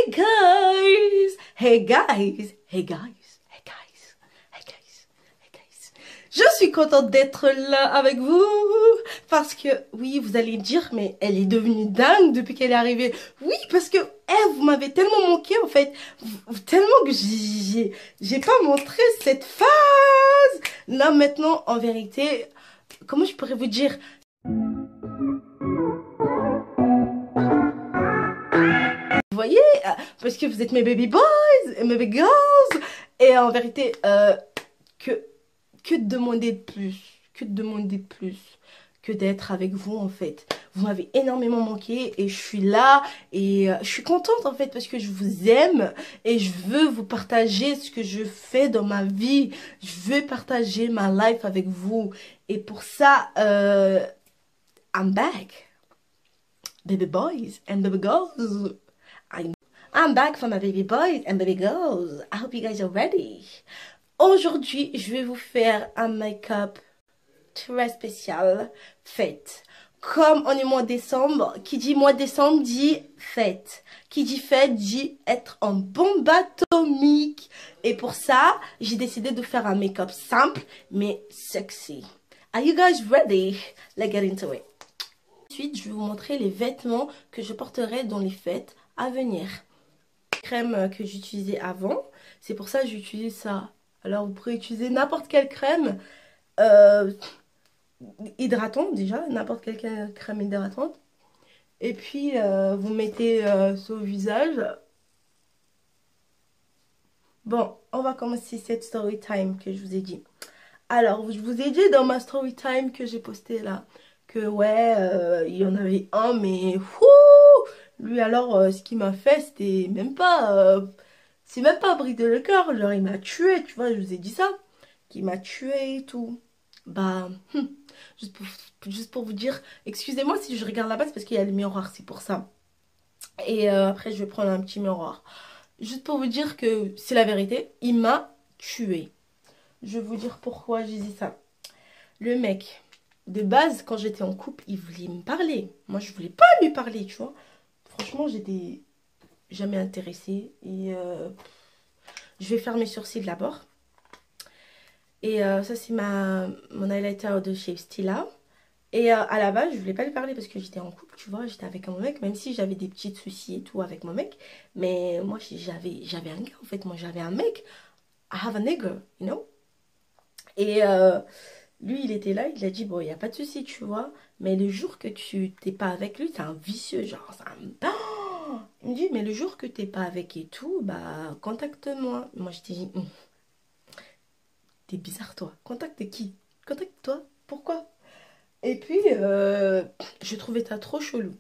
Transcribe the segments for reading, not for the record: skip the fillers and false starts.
Hey guys, hey guys, hey guys, hey guys, hey guys, hey guys. Je suis contente d'être là avec vous parce que oui, vous allez dire mais elle est devenue dingue depuis qu'elle est arrivée. Oui, parce que vous m'avez tellement manqué en fait, tellement que j'ai pas montré cette phase. Là maintenant, en vérité, comment je pourrais vous dire? Vous voyez, parce que vous êtes mes baby boys et mes baby girls. Et en vérité, que, que demander de plus? Que demander de plus que d'être avec vous en fait? Vous m'avez énormément manqué et je suis là et je suis contente en fait parce que je vous aime et je veux vous partager ce que je fais dans ma vie. Je veux partager ma life avec vous. Et pour ça, I'm back. Baby boys and baby girls. I'm back for my baby boys and baby girls. I hope you guys are ready. Aujourd'hui, je vais vous faire un make-up très spécial, fête. Comme on est mois de décembre, qui dit mois de décembre dit fête. Qui dit fête dit être en bombe atomique. Et pour ça, j'ai décidé de faire un make-up simple, mais sexy. Are you guys ready? Let's get into it. Ensuite, je vais vous montrer les vêtements que je porterai dans les fêtes à venir. Crème que j'utilisais avant, c'est pour ça que j'utilise ça. Alors vous pourrez utiliser n'importe quelle crème hydratante déjà, n'importe quelle crème hydratante. Et puis vous mettez sur le visage. Bon, on va commencer cette story time que je vous ai dit. Alors, je vous ai dit dans ma story time que j'ai posté là, que ouais, il y en avait un, mais lui alors, ce qu'il m'a fait, c'était même pas... c'est même pas briser le cœur, genre il m'a tué, tu vois, je vous ai dit ça. Qu'il m'a tué et tout. Bah, juste pour vous dire, excusez-moi si je regarde là-bas, c'est parce qu'il y a le miroir, c'est pour ça. Et après, je vais prendre un petit miroir. Juste pour vous dire que c'est la vérité, il m'a tué. Je vais vous dire pourquoi j'ai dit ça. Le mec, de base, quand j'étais en couple, il voulait me parler. Moi, je voulais pas lui parler, tu vois. Franchement, j'étais jamais intéressée. Et je vais faire mes sourcils d'abord. Et ça, c'est mon highlighter de chez Stila. Et à la base, je voulais pas lui parler parce que j'étais en couple, tu vois. J'étais avec mon mec, même si j'avais des petits soucis et tout avec mon mec. Mais moi, j'avais un gars, en fait. Moi, j'avais un mec. I have a nigga, you know. Et lui, il était là, il a dit, bon, il n'y a pas de souci, tu vois. Mais le jour que tu t'es pas avec lui, c'est un vicieux, genre, c'est un... Oh, il me dit, mais le jour que t'es pas avec et tout, bah, contacte-moi. Moi, je t'ai dit, t'es bizarre, toi. Contacte qui? Contacte-toi. Pourquoi? Et puis, je trouvais ça trop chelou.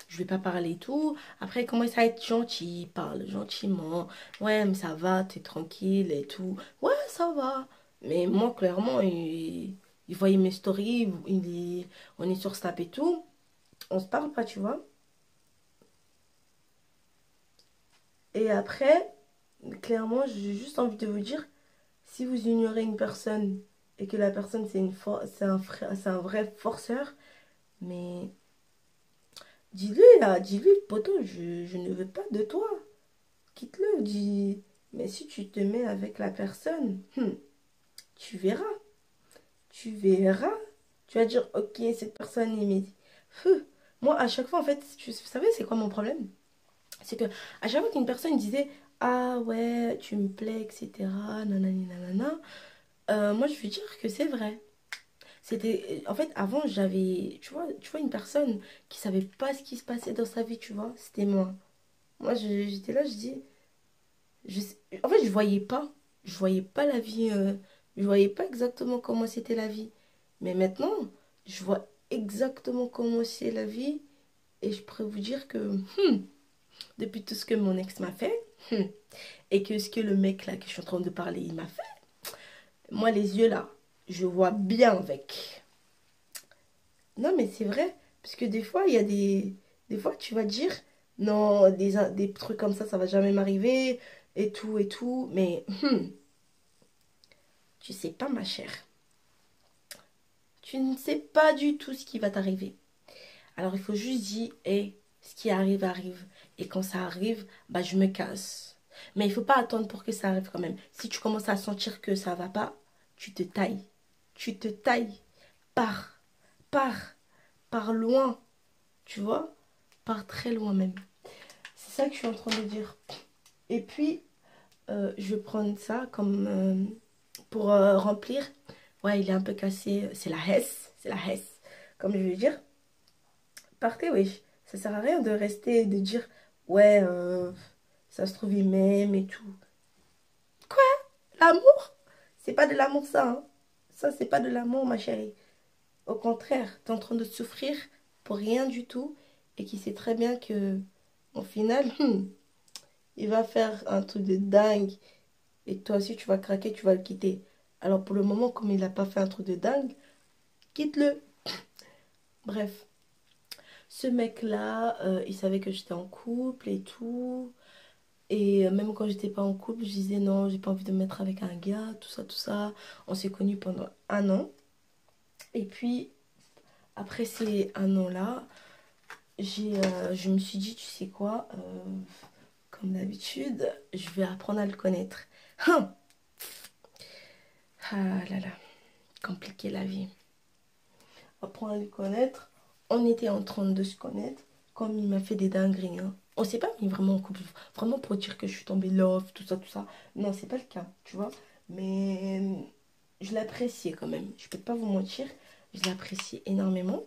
Je vais pas parler et tout. Après, il commence à être gentil, il parle gentiment. Ouais, mais ça va, t'es tranquille et tout. Ouais, ça va. Mais moi, clairement, il voyait mes stories, on est sur Snap et tout. On se parle pas, tu vois. Et après, clairement, j'ai juste envie de vous dire, si vous ignorez une personne et que la personne, c'est un vrai forceur, mais dis-lui là, dis-lui, poto, je ne veux pas de toi. Quitte-le, dis. Mais si tu te mets avec la personne, tu verras. Tu verras. Tu vas dire, ok, cette personne est mise. Moi, à chaque fois, en fait, vous savez, c'est quoi mon problème? C'est que à chaque fois qu'une personne disait, ah ouais, tu me plais, etc. Nanani, nanana, moi, je veux dire que c'est vrai. C'était, en fait, avant, tu vois, une personne qui savait pas ce qui se passait dans sa vie, tu vois, c'était moi. Moi, j'étais là, je dis, en fait, je voyais pas. Je voyais pas la vie. Je voyais pas exactement comment c'était la vie. Mais maintenant, je vois exactement comment c'est la vie. Et je pourrais vous dire que depuis tout ce que mon ex m'a fait, et que ce que le mec là que je suis en train de parler, il m'a fait, moi, les yeux là, je vois bien avec. Non, mais c'est vrai. Parce que des fois, il y a des fois, tu vas dire, non, des trucs comme ça va jamais m'arriver, et tout, et tout. Mais, tu sais pas, ma chère. Tu ne sais pas du tout ce qui va t'arriver. Alors, il faut juste dire, ce qui arrive, arrive. Et quand ça arrive, bah je me casse. Mais il faut pas attendre pour que ça arrive quand même. Si tu commences à sentir que ça va pas, tu te tailles. Tu te tailles. Pars. Pars. Pars loin. Tu vois? Pars très loin même. C'est ça que je suis en train de dire. Et puis, je vais prendre ça comme pour remplir. Ouais, il est un peu cassé. C'est la Hesse. C'est la Hesse. Comme je veux dire. Partez, oui. Ça sert à rien de rester et de dire, ouais, ça se trouve, il m'aime et tout. Quoi? L'amour? C'est pas de l'amour, ça, hein. Ça, c'est pas de l'amour, ma chérie. Au contraire, t'es en train de souffrir pour rien du tout et qui sait très bien que, au final, il va faire un truc de dingue et toi aussi, tu vas craquer, tu vas le quitter. Alors, pour le moment, comme il n'a pas fait un truc de dingue, quitte-le. Bref. Ce mec-là, il savait que j'étais en couple et tout. Et même quand j'étais pas en couple, je disais non, j'ai pas envie de me mettre avec un gars, tout ça, tout ça. On s'est connus pendant un an. Et puis, après ces un an-là, je me suis dit, tu sais quoi, comme d'habitude, je vais apprendre à le connaître. Hum. Ah là là, compliqué la vie. Apprendre à le connaître. On était en train de se connaître, comme il m'a fait des dingueries, hein. On s'est pas mis vraiment en couple, vraiment pour dire que je suis tombée love, tout ça, tout ça. Non, c'est pas le cas, tu vois. Mais je l'appréciais quand même. Je peux pas vous mentir, je l'appréciais énormément.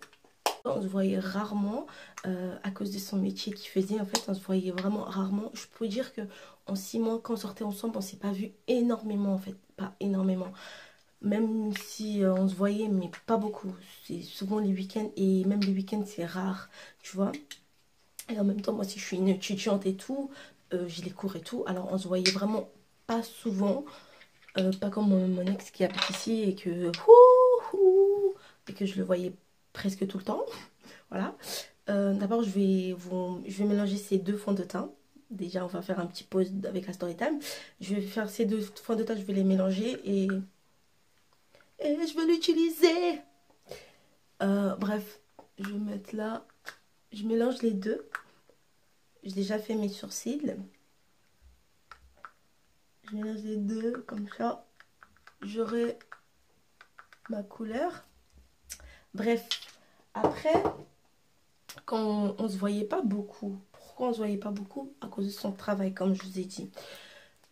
On se voyait rarement à cause de son métier qu'il faisait. En fait, on se voyait vraiment rarement. Je peux dire que en 6 mois, quand on sortait ensemble, on s'est pas vu énormément en fait. Pas énormément. Même si on se voyait, mais pas beaucoup. C'est souvent les week-ends. Et même les week-ends, c'est rare. Tu vois. Et en même temps, moi, si je suis une étudiante et tout, j'ai les cours et tout. Alors, on se voyait vraiment pas souvent. Pas comme mon ex qui habite ici et que, et que je le voyais presque tout le temps. Voilà. D'abord, je vais mélanger ces deux fonds de teint. Déjà, on va faire un petit pause avec la story time. Je vais faire ces deux fonds de teint, je vais les mélanger et je vais l'utiliser. Bref, je vais mettre là. Je mélange les deux. J'ai déjà fait mes sourcils. Je mélange les deux comme ça. J'aurai ma couleur. Bref, après, quand on se voyait pas beaucoup. Pourquoi on se voyait pas beaucoup? À cause de son travail, comme je vous ai dit.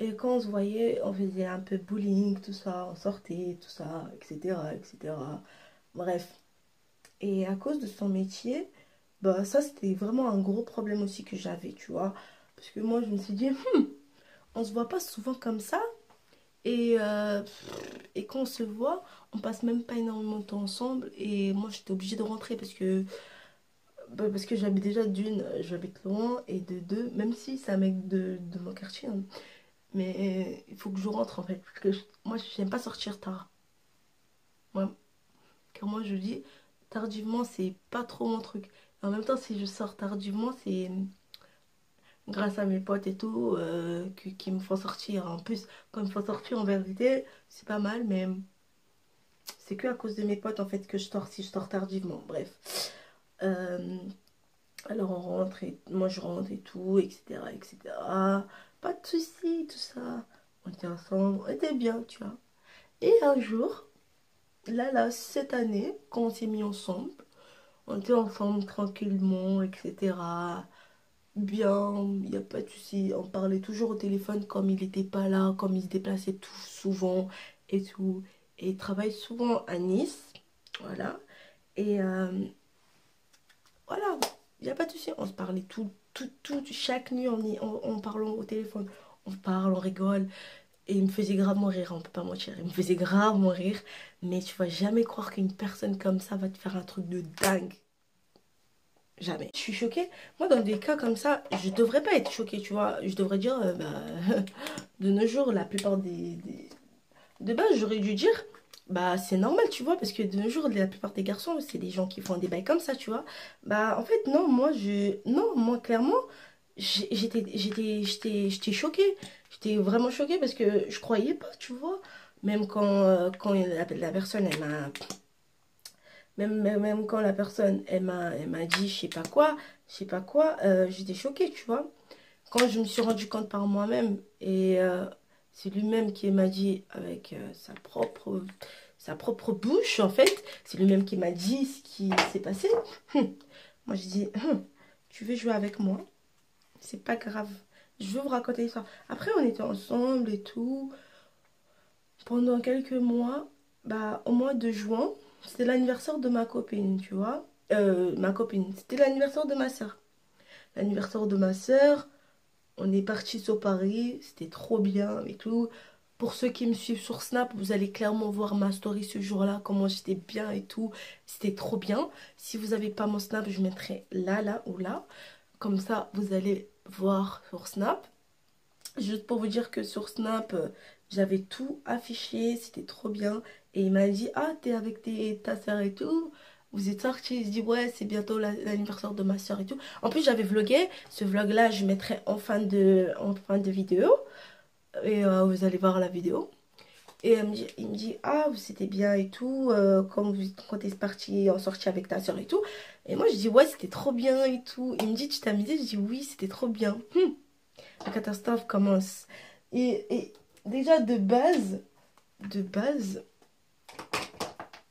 Et quand on se voyait, on faisait un peu bowling, tout ça, on sortait, tout ça, etc., etc. Bref. Et à cause de son métier, bah ça c'était vraiment un gros problème aussi que j'avais, tu vois. Parce que moi je me suis dit, on se voit pas souvent comme ça. Et quand on se voit, on passe même pas énormément de temps ensemble. Et moi j'étais obligée de rentrer parce que j'habite déjà d'une, j'habite loin. Et de deux, même si c'est un mec de mon quartier, hein, mais il faut que je rentre en fait. Parce que moi, j'aime pas sortir tard. Ouais. Car moi, je dis, tardivement, c'est pas trop mon truc. En même temps, si je sors tardivement, c'est grâce à mes potes et tout qui me font sortir. En plus, quand ils me font sortir, en vérité, c'est pas mal, mais c'est que à cause de mes potes en fait que je sors si je sors tardivement. Bref. Euh, alors on rentre et moi je rentre et tout, etc. etc. Pas de soucis, tout ça. On était ensemble, on était bien, tu vois. Et un jour, là, cette année, quand on s'est mis ensemble, on était ensemble tranquillement, etc. Bien, il n'y a pas de souci. On parlait toujours au téléphone comme il n'était pas là, comme il se déplaçait tout souvent et tout. Et il travaille souvent à Nice, voilà. Et voilà, il n'y a pas de souci. On se parlait chaque nuit en parlant au téléphone. On parle, on rigole. Et il me faisait gravement rire, on peut pas mentir. Il me faisait gravement rire. Mais tu vas jamais croire qu'une personne comme ça va te faire un truc de dingue. Jamais. Je suis choquée. Moi, dans des cas comme ça, je devrais pas être choquée, tu vois. Je devrais dire, de nos jours, la plupart de base, j'aurais dû dire, bah, c'est normal, tu vois. Parce que de nos jours, la plupart des garçons, c'est des gens qui font des bails comme ça, tu vois. Bah, en fait, non, non, moi, clairement, j'étais choquée. J'étais vraiment choquée parce que je croyais pas, tu vois. Même quand la personne, Même quand la personne, elle m'a dit je sais pas quoi, j'étais choquée, tu vois. Quand je me suis rendu compte par moi-même, et c'est lui-même qui m'a dit avec sa propre bouche, en fait, c'est lui-même qui m'a dit ce qui s'est passé. Moi, je dis, tu veux jouer avec moi? C'est pas grave. Je veux vous raconter l'histoire. Après, on était ensemble et tout. Pendant quelques mois, bah, au mois de juin, c'était l'anniversaire de ma copine, tu vois. Ma copine, c'était l'anniversaire de ma soeur. L'anniversaire de ma soeur, on est parti sur Paris, c'était trop bien et tout. Pour ceux qui me suivent sur Snap, vous allez clairement voir ma story ce jour-là, comment j'étais bien et tout. C'était trop bien. Si vous n'avez pas mon Snap, je mettrai là, là ou là. Comme ça, vous allez voir sur Snap. Juste pour vous dire que sur Snap, j'avais tout affiché, c'était trop bien. Et il m'a dit, ah, t'es avec ta soeur et tout. Vous êtes sortis. Il se dit, ouais, c'est bientôt l'anniversaire de ma soeur et tout. En plus, j'avais vlogué. Ce vlog-là, je mettrai en fin de vidéo. Et vous allez voir la vidéo. Et il me dit, ah, c'était bien et tout. Quand t'es parti en sortie avec ta soeur et tout. Et moi, je dis, ouais, c'était trop bien et tout. Il me dit, tu t'es amusé? Je dis, oui, c'était trop bien. La catastrophe commence. Et déjà de base,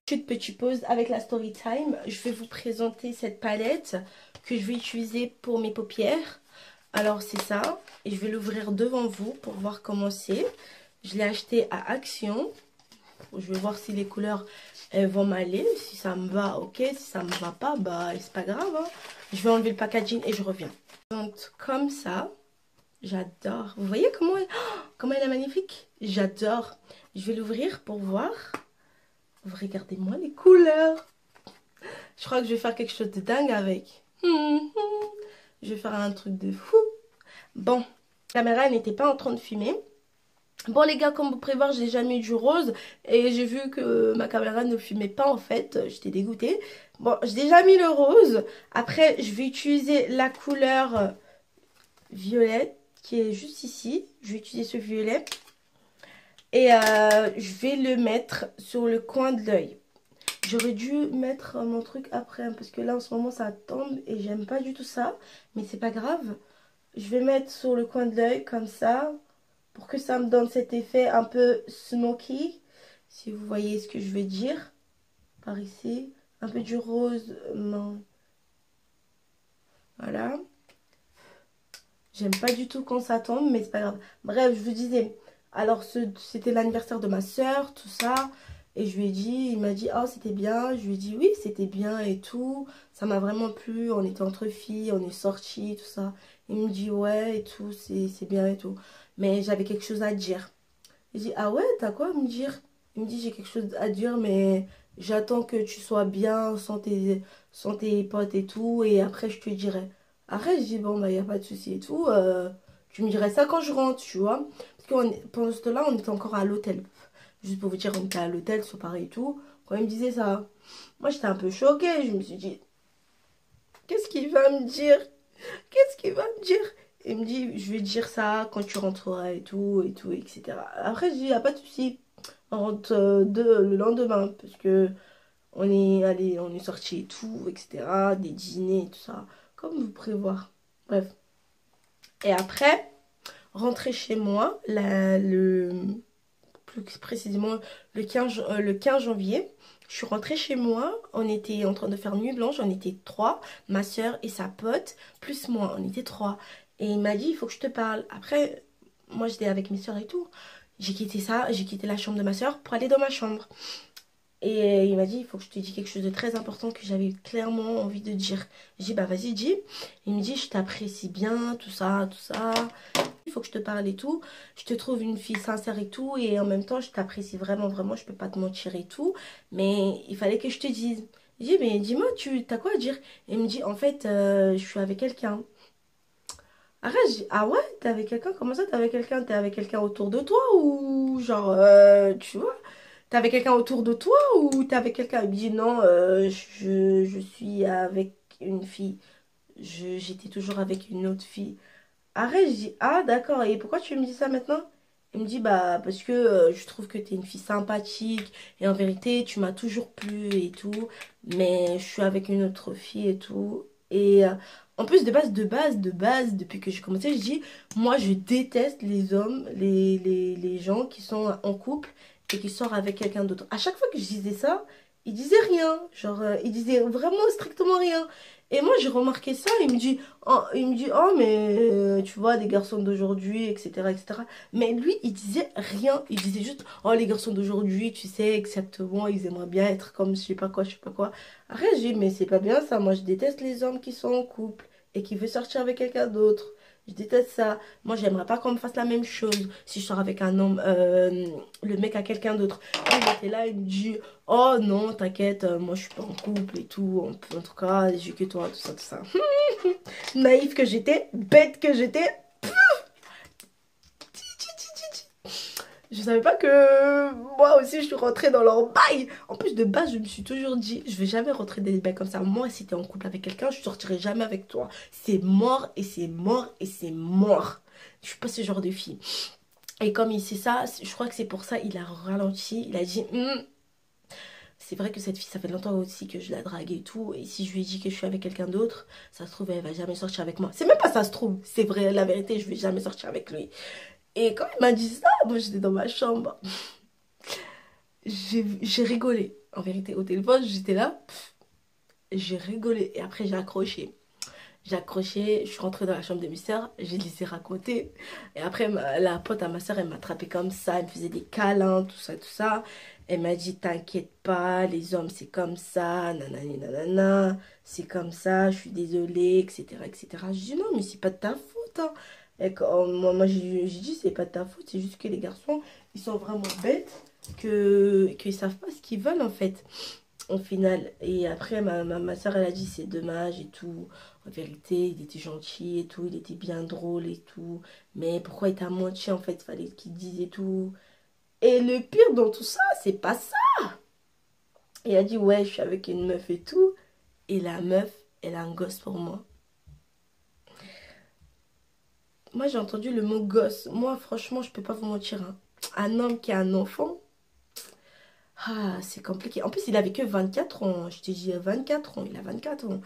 petite pause avec la story time. Je vais vous présenter cette palette que je vais utiliser pour mes paupières. Alors c'est ça. Et je vais l'ouvrir devant vous pour voir comment c'est. Je l'ai acheté à Action. Je vais voir si les couleurs elles vont m'aller. Si ça me va, ok. Si ça me va pas, bah c'est pas grave. Hein. Je vais enlever le packaging et je reviens. Donc comme ça. J'adore. Vous voyez comment elle est magnifique? J'adore. Je vais l'ouvrir pour voir. Regardez-moi les couleurs. Je crois que je vais faire quelque chose de dingue avec. Je vais faire un truc de fou. Bon, la caméra n'était pas en train de filmer. Bon les gars, comme vous pouvez voir, j'ai jamais eu du rose. Et j'ai vu que ma caméra ne filmait pas en fait. J'étais dégoûtée. Bon, j'ai déjà mis le rose. Après, je vais utiliser la couleur violette qui est juste ici. Je vais utiliser ce violet. Et je vais le mettre sur le coin de l'œil. J'aurais dû mettre mon truc après. Parce que là en ce moment ça tombe. Et j'aime pas du tout ça. Mais c'est pas grave. Je vais mettre sur le coin de l'œil comme ça. Pour que ça me donne cet effet un peu smoky. Si vous voyez ce que je veux dire. Par ici. Un peu du rose. Voilà. J'aime pas du tout quand ça tombe. Mais c'est pas grave. Bref, je vous disais. Alors, c'était l'anniversaire de ma soeur, tout ça. Et je lui ai dit, il m'a dit, oh, c'était bien. Je lui ai dit, oui, c'était bien et tout. Ça m'a vraiment plu. On était entre filles, on est sortis, tout ça. Il me dit, ouais, et tout, c'est bien et tout. Mais j'avais quelque chose à dire. J'ai dit, ah ouais, t'as quoi à me dire? Il me dit, j'ai quelque chose à dire, mais j'attends que tu sois bien sans tes potes et tout. Et après, je te dirai. Après, je dis, bon, bah, y a pas de souci et tout. Tu me dirais ça quand je rentre, tu vois. Parce que pendant ce temps-là, on était encore à l'hôtel. Juste pour vous dire, on était à l'hôtel sur Paris et tout. Quand il me disait ça, moi j'étais un peu choquée. Je me suis dit, qu'est-ce qu'il va me dire? Qu'est-ce qu'il va me dire? Il me dit, je vais te dire ça quand tu rentreras et tout, etc. Après, je dis, y a pas de souci. On rentre le lendemain. Parce que on est allé, on est sorti et tout, etc. Des dîners et tout ça. Comme vous pouvez voir. Bref. Et après, rentrer chez moi, plus précisément le 15 janvier. Je suis rentrée chez moi, on était en train de faire nuit blanche, on était trois, ma soeur et sa pote, plus moi, on était trois. Et il m'a dit, il faut que je te parle. Après, moi j'étais avec mes soeurs et tout. J'ai quitté la chambre de ma soeur pour aller dans ma chambre. Et il m'a dit, il faut que je te dise quelque chose de très important que j'avais clairement envie de dire. J'ai dit, bah vas-y, dis. Il me dit, je t'apprécie bien, tout ça, tout ça. Il faut que je te parle et tout. Je te trouve une fille sincère et tout. Et en même temps, je t'apprécie vraiment, vraiment. Je peux pas te mentir et tout. Mais il fallait que je te dise. J'ai dit, mais dis-moi, tu t'as quoi à dire? Et il me dit, en fait, je suis avec quelqu'un. Arrête, j'ai dit, ah ouais, t'es avec quelqu'un? Comment ça, t'es avec quelqu'un? T'es avec quelqu'un autour de toi? Ou genre, tu vois? T'es avec quelqu'un autour de toi ou t'es avec quelqu'un? Il me dit non, je suis avec une fille. J'étais toujours avec une autre fille. Arrête, je dis ah d'accord, et pourquoi tu me dis ça maintenant? Il me dit, bah, parce que je trouve que t'es une fille sympathique. Et en vérité, tu m'as toujours plu et tout. Mais je suis avec une autre fille et tout. Et en plus, de base, depuis que j'ai commencé, je dis, moi, je déteste les hommes, les gens qui sont en couple et qui sortent avec quelqu'un d'autre. À chaque fois que je disais ça, il disait rien. Genre, il disait vraiment strictement rien. Et moi, j'ai remarqué ça. Il me dit, oh, mais tu vois, les garçons d'aujourd'hui, etc., etc. Mais lui, il disait rien. Il disait juste, oh, les garçons d'aujourd'hui, tu sais, exactement, ils aimeraient bien être comme je sais pas quoi, je sais pas quoi. Après, j'ai dit, mais c'est pas bien ça. Moi, je déteste les hommes qui sont en couple et qui veulent sortir avec quelqu'un d'autre. Je déteste ça. Moi, j'aimerais pas qu'on me fasse la même chose si je sors avec un homme, le mec a quelqu'un d'autre. Il était là, il me dit, oh non, t'inquiète, moi je suis pas en couple et tout. En tout cas, j'ai que toi, tout ça, tout ça. Naïf que j'étais, bête que j'étais. Je savais pas que moi aussi je suis rentrée dans leur bail. En plus de base, je me suis toujours dit, je vais jamais rentrer dans des bails comme ça. Moi, si t'es en couple avec quelqu'un, je sortirai jamais avec toi. C'est mort et c'est mort et c'est mort. Je suis pas ce genre de fille. Et comme il sait ça, je crois que c'est pour ça il a ralenti. Il a dit, c'est vrai que cette fille, ça fait longtemps aussi que je la drague et tout. Et si je lui ai dit que je suis avec quelqu'un d'autre, ça se trouve, elle va jamais sortir avec moi. C'est même pas ça se trouve. C'est vrai, la vérité, je vais jamais sortir avec lui. Et quand il m'a dit ça, moi j'étais dans ma chambre. J'ai rigolé. En vérité, au téléphone, j'étais là. J'ai rigolé. Et après, j'ai accroché. J'ai accroché, je suis rentrée dans la chambre de mes soeurs, je les ai raconté. Et après, la pote à ma soeur, elle m'a attrapée comme ça, elle me faisait des câlins, tout ça, tout ça. Elle m'a dit, t'inquiète pas, les hommes, c'est comme ça, nanani, nanana, c'est comme ça, je suis désolée, etc., etc. Je dis, non, mais c'est pas de ta faute, hein. Et quand, moi j'ai dit, c'est pas de ta faute, c'est juste que les garçons, ils sont vraiment bêtes, qu'ils savent pas ce qu'ils veulent, en fait, au final. Et après, ma soeur, elle a dit, c'est dommage et tout. En vérité, il était gentil et tout, il était bien drôle et tout. Mais pourquoi il t'a menti, en fait, fallait qu'il dise et tout. Et le pire dans tout ça, c'est pas ça. Il a dit, ouais, je suis avec une meuf et tout. Et la meuf, elle a un gosse pour moi. Moi, j'ai entendu le mot gosse. Moi, franchement, je peux pas vous mentir, hein. Un homme qui a un enfant, ah, c'est compliqué. En plus, il avait que 24 ans. Je te dis 24 ans. Il a 24 ans.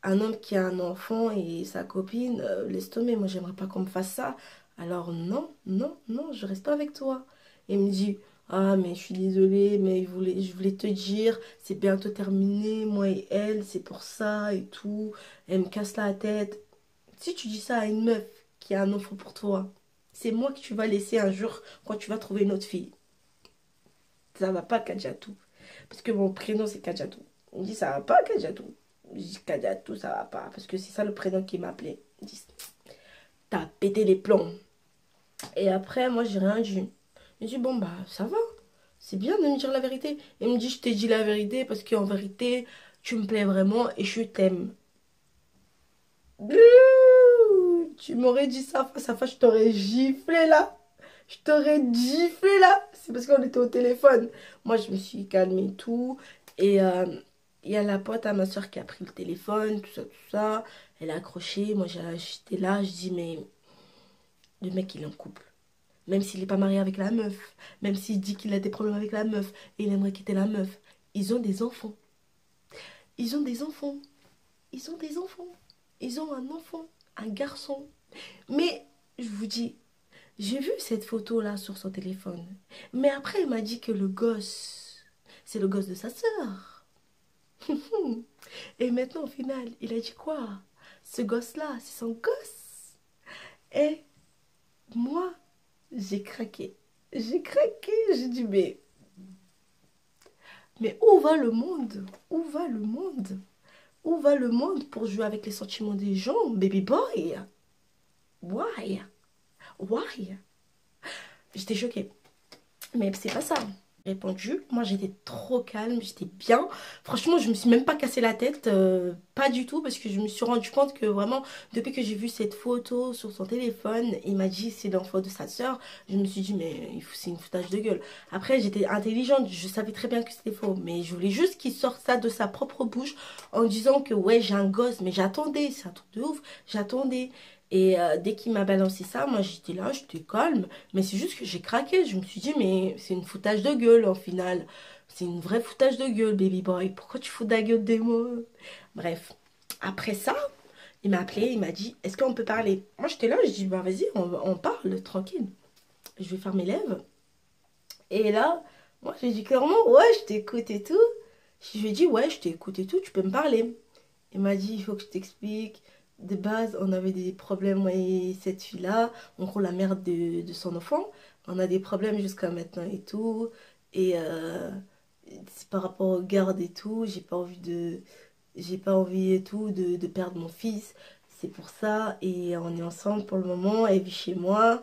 Un homme qui a un enfant et sa copine, laisse tomber. Moi, j'aimerais pas qu'on me fasse ça. Alors, non, non, non, je reste pas avec toi. Il me dit, ah, mais je suis désolée, mais je voulais te dire, c'est bientôt terminé, moi et elle, c'est pour ça et tout. Elle me casse la tête. Si tu dis ça à une meuf qui a un enfant pour toi, c'est moi que tu vas laisser un jour quand tu vas trouver une autre fille. Ça va pas, Kadjatou. Parce que mon prénom, c'est Kadjatou. Il me dit, ça va pas, Kadjatou. Je dis, Kadjatou, ça va pas. Parce que c'est ça le prénom qui m'appelait. Il dit, t'as pété les plombs. Et après, moi, j'ai rien dit. Il dit, bon, bah, ça va. C'est bien de me dire la vérité. Il me dit, je t'ai dit la vérité parce qu'en vérité, tu me plais vraiment et je t'aime. Tu m'aurais dit ça face à face, je t'aurais giflé là. Je t'aurais giflé là. C'est parce qu'on était au téléphone. Moi, je me suis calmée et tout. Et il y a la pote à ma soeur qui a pris le téléphone, tout ça, tout ça. Elle a accroché. Moi, j'étais là. Je dis, mais le mec, il est en couple. Même s'il n'est pas marié avec la meuf. Même s'il dit qu'il a des problèmes avec la meuf. Et il aimerait quitter la meuf. Ils ont des enfants. Ils ont des enfants. Ils ont des enfants. Ils ont un enfant. Un garçon. Mais, je vous dis, j'ai vu cette photo-là sur son téléphone. Mais après, il m'a dit que le gosse, c'est le gosse de sa sœur. Et maintenant, au final, il a dit quoi? Ce gosse-là, c'est son gosse. Et moi, j'ai craqué. J'ai craqué. J'ai dit, mais où va le monde? Où va le monde? Où va le monde pour jouer avec les sentiments des gens, baby boy? Why? Why? J'étais choquée. Mais c'est pas ça. Répondu. Moi, j'étais trop calme, j'étais bien. Franchement, je me suis même pas cassé la tête. Pas du tout, parce que je me suis rendu compte que vraiment, depuis que j'ai vu cette photo sur son téléphone, il m'a dit c'est l'enfant de sa soeur. Je me suis dit, mais c'est une foutage de gueule. Après, j'étais intelligente, je savais très bien que c'était faux. Mais je voulais juste qu'il sorte ça de sa propre bouche en disant que ouais, j'ai un gosse. Mais j'attendais, c'est un truc de ouf. J'attendais. Et dès qu'il m'a balancé ça, moi j'étais là, j'étais calme. Mais c'est juste que j'ai craqué. Je me suis dit, mais c'est une foutage de gueule en final. C'est une vraie foutage de gueule, baby boy. Pourquoi tu fous de la gueule des mots? Bref. Après ça, il m'a appelé, il m'a dit, est-ce qu'on peut parler? Moi j'étais là, je dis, bah vas-y, on parle, tranquille. Je vais faire mes lèvres. Et là, moi j'ai dit clairement, ouais, je t'écoute et tout. Je lui ai dit, ouais, je t'écoute et tout, tu peux me parler. Il m'a dit, il faut que je t'explique. De base, on avait des problèmes, moi et cette fille-là. En gros, la mère de son enfant. On a des problèmes jusqu'à maintenant et tout. Et c'est par rapport aux gardes et tout. J'ai pas envie et tout de perdre mon fils. C'est pour ça. Et on est ensemble pour le moment. Elle vit chez moi.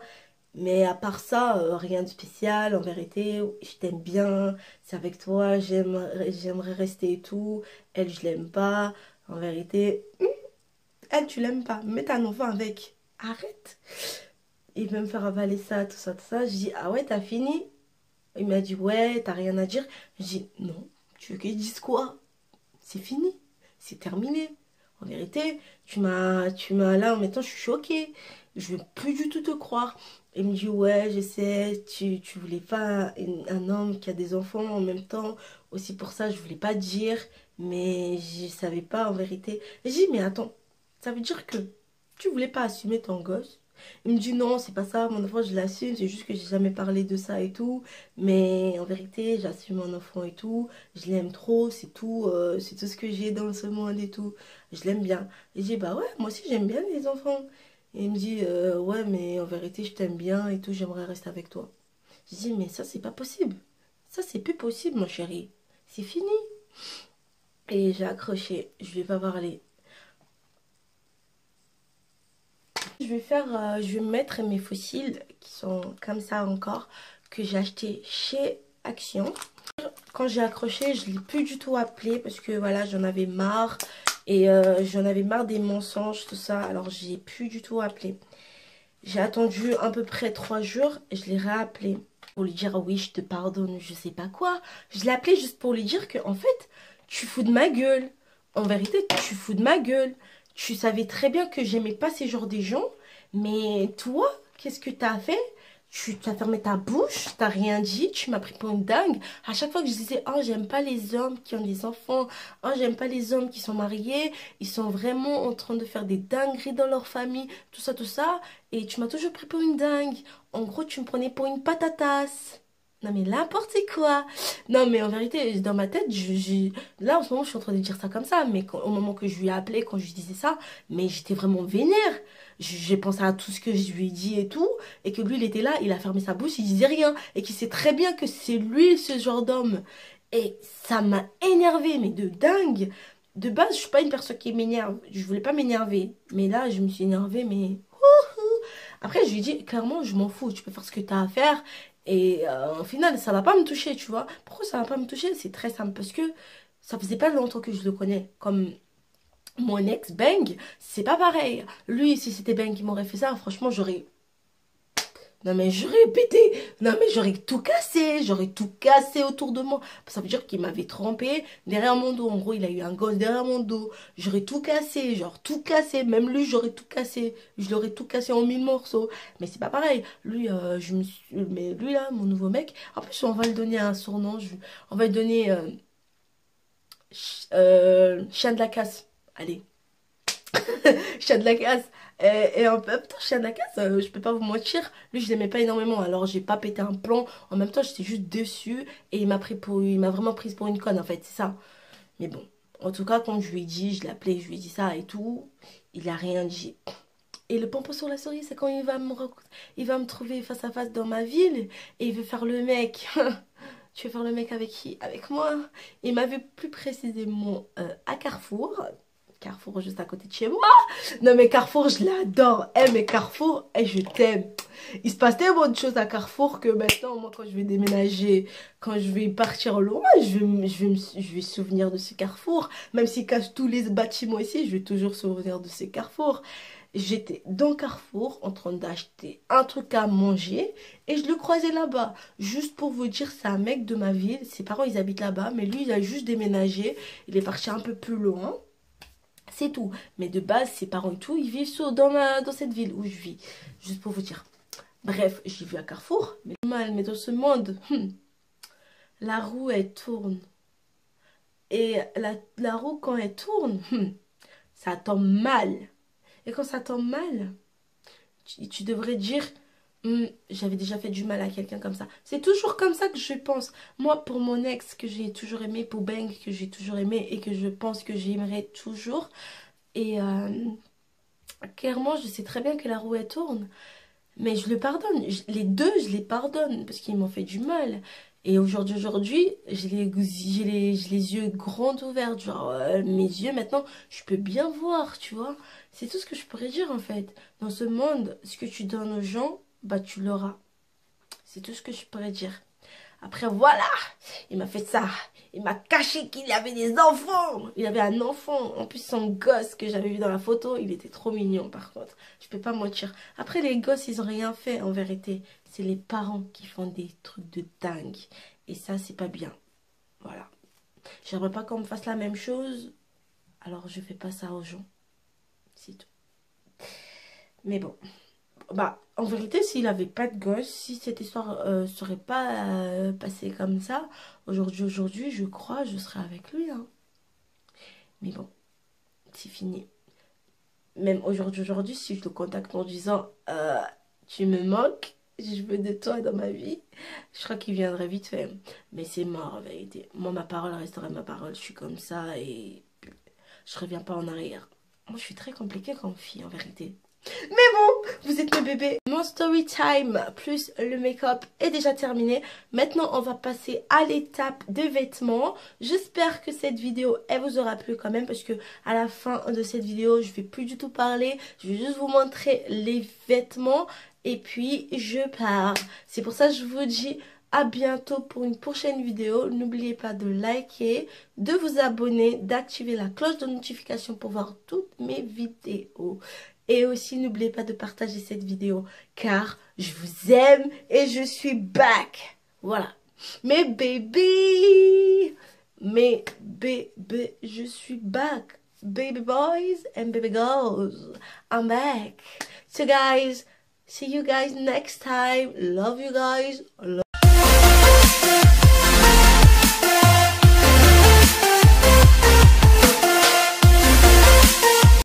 Mais à part ça, rien de spécial. En vérité, je t'aime bien. C'est avec toi. J'aimerais rester et tout. Elle, je l'aime pas. En vérité. Elle, tu l'aimes pas. Mets un enfant avec. Arrête. Il veut me faire avaler ça, tout ça, tout ça. Je dis, ah ouais, t'as fini? Il m'a dit, ouais, t'as rien à dire. Je dis, non. Tu veux qu'il dise quoi? C'est fini. C'est terminé. En vérité, là, en même temps, je suis choquée. Je veux plus du tout te croire. Il me dit, ouais, je sais, tu voulais pas un homme qui a des enfants en même temps. Aussi pour ça, je voulais pas te dire. Mais je savais pas, en vérité. Et j'ai dit, mais attends. Ça veut dire que tu voulais pas assumer ton gosse. Il me dit non, c'est pas ça, mon enfant je l'assume, c'est juste que j'ai jamais parlé de ça et tout. Mais en vérité, j'assume mon enfant et tout. Je l'aime trop, c'est tout ce que j'ai dans ce monde et tout. Je l'aime bien. Et j'ai dit bah ouais, moi aussi j'aime bien les enfants. Et il me dit ouais, mais en vérité je t'aime bien et tout, j'aimerais rester avec toi. Je dis mais ça c'est pas possible. Ça c'est plus possible mon chéri. C'est fini. Et j'ai accroché, je vais pas parler. Je vais mettre mes fossiles qui sont comme ça encore, que j'ai acheté chez Action. Quand j'ai accroché, je ne l'ai plus du tout appelé parce que voilà, j'en avais marre. Et j'en avais marre des mensonges, tout ça. Alors, j'ai plus du tout appelé. J'ai attendu à peu près 3 jours et je l'ai réappelé. Pour lui dire, oui, je te pardonne, je sais pas quoi. Je l'ai appelé juste pour lui dire que, en fait, tu fous de ma gueule. En vérité, tu fous de ma gueule. Tu savais très bien que j'aimais pas ces genres de gens. Mais toi, qu'est-ce que t'as fait? Tu t'as fermé ta bouche, t'as rien dit, tu m'as pris pour une dingue. À chaque fois que je disais, oh, j'aime pas les hommes qui ont des enfants, oh, j'aime pas les hommes qui sont mariés, ils sont vraiment en train de faire des dingueries dans leur famille, tout ça, tout ça. Et tu m'as toujours pris pour une dingue. En gros, tu me prenais pour une patatasse. Non mais n'importe quoi. Non mais en vérité, dans ma tête, là en ce moment je suis en train de dire ça comme ça. Mais au moment que je lui ai appelé, quand je lui disais ça, mais j'étais vraiment vénère. J'ai pensé à tout ce que je lui ai dit et tout. Et que lui il était là, il a fermé sa bouche, il disait rien. Et qu'il sait très bien que c'est lui ce genre d'homme. Et ça m'a énervé, mais de dingue. De base, je suis pas une personne qui m'énerve. Je voulais pas m'énerver. Mais là, je me suis énervée, mais... Après, je lui ai dit, clairement, je m'en fous. Tu peux faire ce que tu as à faire. Et au final, ça va pas me toucher, tu vois. Pourquoi ça va pas me toucher? C'est très simple. Parce que ça faisait pas longtemps que je le connais. Comme mon ex, Bang, c'est pas pareil. Lui, si c'était Bang qui m'aurait fait ça, franchement, j'aurais... Non mais j'aurais pété, non mais j'aurais tout cassé autour de moi. Ça veut dire qu'il m'avait trompé derrière mon dos. En gros, il a eu un gosse derrière mon dos. J'aurais tout cassé, genre tout cassé. Même lui, j'aurais tout cassé. Je l'aurais tout cassé en 1000 morceaux. Mais c'est pas pareil. Lui, mais lui là, mon nouveau mec. En plus, on va lui donner un surnom. On va lui donner chien de la casse. Allez. Chien de la casse. Et en même temps, chien de la casse, je peux pas vous mentir, lui je l'aimais pas énormément, alors j'ai pas pété un plomb. En même temps, j'étais juste dessus et il m'a vraiment prise pour une conne en fait, c'est ça. Mais bon, en tout cas, quand je lui ai dit, je l'ai appelé, je lui ai dit ça et tout, il a rien dit. Et le pompon sur la souris, c'est quand il va me trouver face à face dans ma ville et il veut faire le mec. Tu veux faire le mec avec qui? Avec moi. Il m'avait plus précisément à Carrefour. Carrefour juste à côté de chez moi. Non mais Carrefour, je l'adore. Eh mais Carrefour, je t'aime. Il se passe tellement de choses à Carrefour que maintenant, moi quand je vais déménager, quand je vais partir loin, je vais me souvenir de ce Carrefour. Même s'il cache tous les bâtiments ici, je vais toujours souvenir de ce Carrefour. J'étais dans Carrefour en train d'acheter un truc à manger et je le croisais là-bas. Juste pour vous dire, c'est un mec de ma ville. Ses parents, ils habitent là-bas, mais lui, il a juste déménagé. Il est parti un peu plus loin. C'est tout. Mais de base, ses parents et tout, ils vivent dans cette ville où je vis. Juste pour vous dire. Bref, j'ai vu à Carrefour. Mais mal, mais dans ce monde, la roue, elle tourne. Et la roue, quand elle tourne, ça tombe mal. Et quand ça tombe mal, tu devrais dire, j'avais déjà fait du mal à quelqu'un comme ça. C'est toujours comme ça que je pense. Moi, pour mon ex que j'ai toujours aimé, pour Bang que j'ai toujours aimé et que je pense que j'aimerais toujours. Et clairement, je sais très bien que la roue, elle tourne. Mais je le pardonne. Les deux, je les pardonne parce qu'ils m'ont fait du mal. Et aujourd'hui, j'ai les yeux grands ouverts. Genre, mes yeux, maintenant, je peux bien voir, tu vois. C'est tout ce que je pourrais dire, en fait. Dans ce monde, ce que tu donnes aux gens, bah, tu l'auras. C'est tout ce que je pourrais dire. Après, voilà, il m'a fait ça. Il m'a caché qu'il avait des enfants. Il avait un enfant. En plus, son gosse que j'avais vu dans la photo, il était trop mignon, par contre. Je peux pas mentir. Après, les gosses, ils ont rien fait, en vérité. C'est les parents qui font des trucs de dingue. Et ça, c'est pas bien. Voilà. J'aimerais pas qu'on me fasse la même chose. Alors, je fais pas ça aux gens. C'est tout. Mais bon. Bah, en vérité, s'il avait pas de gosse, si cette histoire serait pas passée comme ça, aujourd'hui, je crois, je serais avec lui. Hein. Mais bon, c'est fini. Même aujourd'hui, si je le contacte en disant tu me manques, je veux de toi dans ma vie, je crois qu'il viendrait vite fait. Mais c'est mort en vérité. Moi, ma parole resterait ma parole. Je suis comme ça et je reviens pas en arrière. Moi, je suis très compliquée comme fille en vérité. Mais bon, vous êtes mes bébés. Mon story time plus le make-up est déjà terminé. Maintenant, on va passer à l'étape des vêtements. J'espère que cette vidéo, elle vous aura plu quand même. Parce que à la fin de cette vidéo, je vais plus du tout parler. Je vais juste vous montrer les vêtements. Et puis, je pars. C'est pour ça que je vous dis à bientôt pour une prochaine vidéo. N'oubliez pas de liker, de vous abonner, d'activer la cloche de notification pour voir toutes mes vidéos. Et aussi, n'oubliez pas de partager cette vidéo car je vous aime et je suis back. Voilà. Mes bébés, je suis back. Baby boys and baby girls, I'm back. So guys, see you guys next time. Love you guys. Love